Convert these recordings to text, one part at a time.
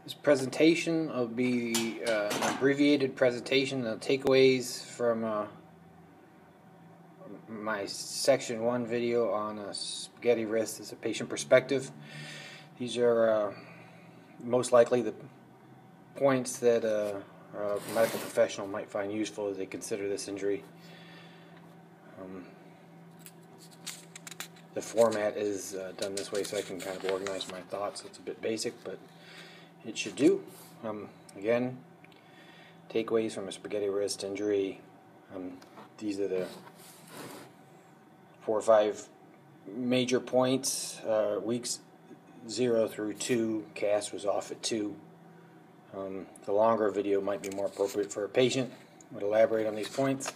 This presentation will be an abbreviated presentation of takeaways from my section 1 video on spaghetti wrist as a patient perspective. These are most likely the points that a medical professional might find useful as they consider this injury. The format is done this way so I can kind of organize my thoughts. It's a bit basic, but it should do. Again, takeaways from a spaghetti wrist injury. These are the 4 or 5 major points. Weeks 0 through 2, cast was off at 2. The longer video might be more appropriate for a patient. I would elaborate on these points.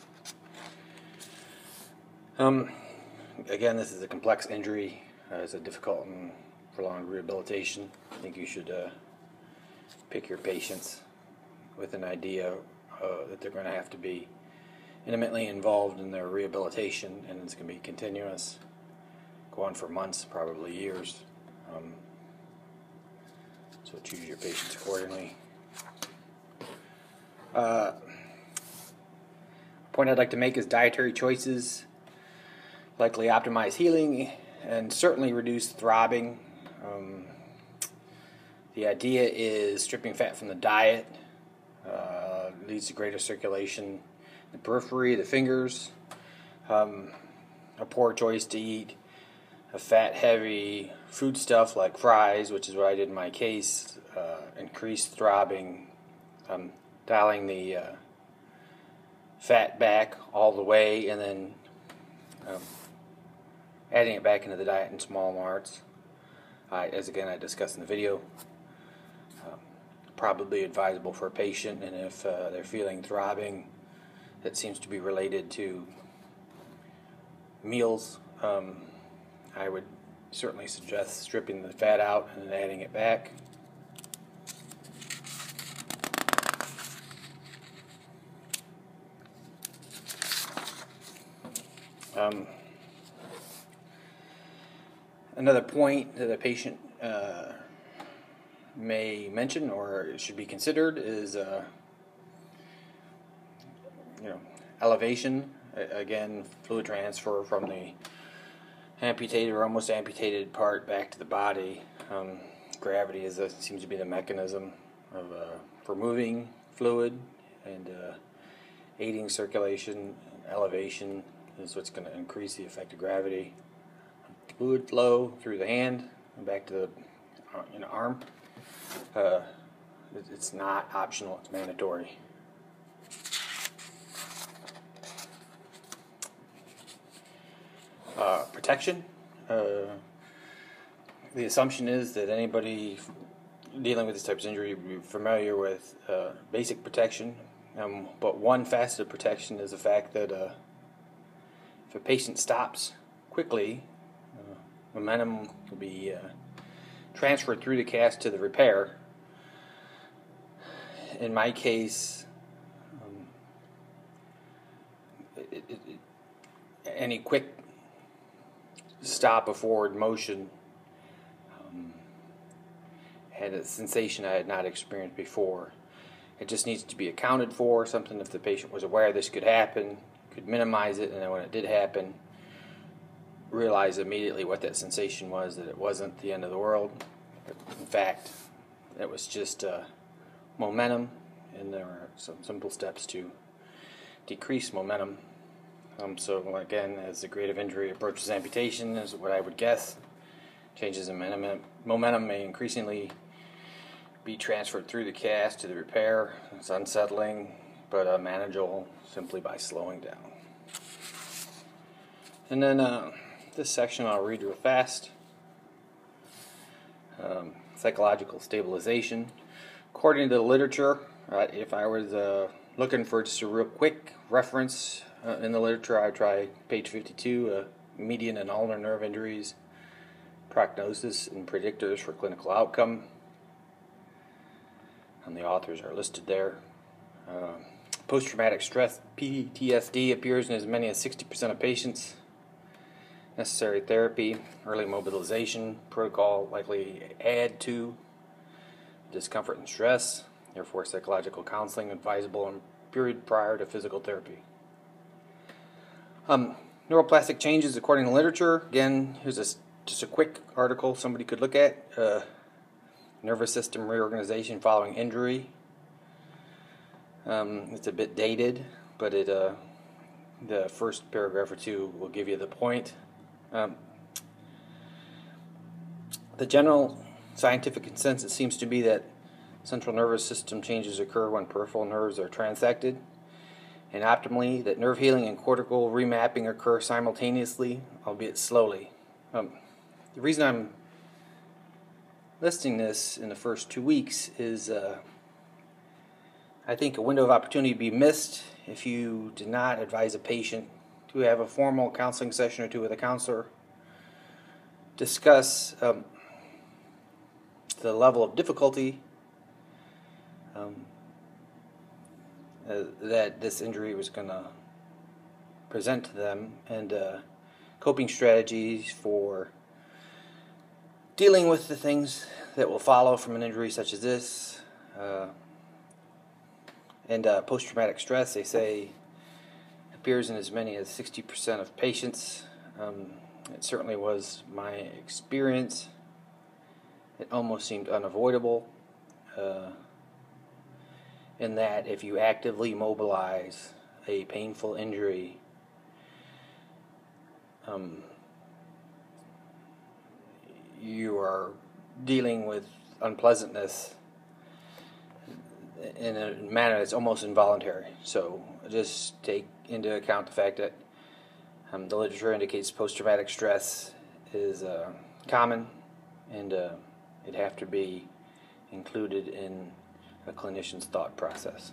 Again, this is a complex injury. It's a difficult and prolonged rehabilitation. I think you should pick your patients with an idea that they're going to have to be intimately involved in their rehabilitation, and it's going to be continuous, go on for months, probably years. So choose your patients accordingly. Point I'd like to make is dietary choices likely optimize healing and certainly reduce throbbing. The idea is stripping fat from the diet leads to greater circulation in the periphery, the fingers. A poor choice to eat a fat-heavy foodstuff like fries, which is what I did in my case, increased throbbing, dialing the fat back all the way, and then adding it back into the diet in small amounts. As again I discussed in the video, probably advisable for a patient, and if they're feeling throbbing that seems to be related to meals, I would certainly suggest stripping the fat out and then adding it back. Another point that a patient may mention or should be considered is elevation. Again, fluid transfer from the amputated or almost amputated part back to the body. Gravity seems to be the mechanism for moving fluid and aiding circulation. Elevation is what's going to increase the effect of gravity. Fluid flow through the hand and back to the arm. It's not optional, it's mandatory. Protection. The assumption is that anybody dealing with this type of injury will be familiar with basic protection, but one facet of protection is the fact that if a patient stops quickly, momentum will be transferred through the cast to the repair. In my case, any quick stop of forward motion had a sensation I had not experienced before. It just needs to be accounted for, something if the patient was aware this could happen, could minimize it, and then when it did happen, realize immediately what that sensation was, that it wasn't the end of the world. In fact, it was just momentum, and there are some simple steps to decrease momentum. So again, as the grade of injury approaches amputation, is what I would guess, changes in momentum may increasingly be transferred through the cast to the repair. It's unsettling, but manageable simply by slowing down. And then this section I'll read real fast. Psychological stabilization. According to the literature, if I was looking for just a real quick reference in the literature, I would try page 52, median and ulnar nerve injuries, prognosis and predictors for clinical outcome. And the authors are listed there. Post-traumatic stress, PTSD, appears in as many as 60% of patients. Necessary therapy, early mobilization protocol likely add to discomfort and stress. Therefore, psychological counseling advisable in period prior to physical therapy. Neuroplastic changes according to literature. Again, here's just a quick article somebody could look at. Nervous system reorganization following injury. It's a bit dated, but the first paragraph or two will give you the point. The general scientific consensus seems to be that central nervous system changes occur when peripheral nerves are transected, and optimally that nerve healing and cortical remapping occur simultaneously, albeit slowly. The reason I'm listing this in the first 2 weeks is I think a window of opportunity would be missed if you did not advise a patient to have a formal counseling session or two with a counselor, discuss the level of difficulty that this injury was going to present to them, and coping strategies for dealing with the things that will follow from an injury such as this. And post-traumatic stress, they say, appears in as many as 60% of patients. It certainly was my experience. It almost seemed unavoidable, in that if you actively mobilize a painful injury, you are dealing with unpleasantness in a manner that's almost involuntary. So just take into account the fact that the literature indicates post-traumatic stress is common, and it'd have to be included in a clinician's thought process.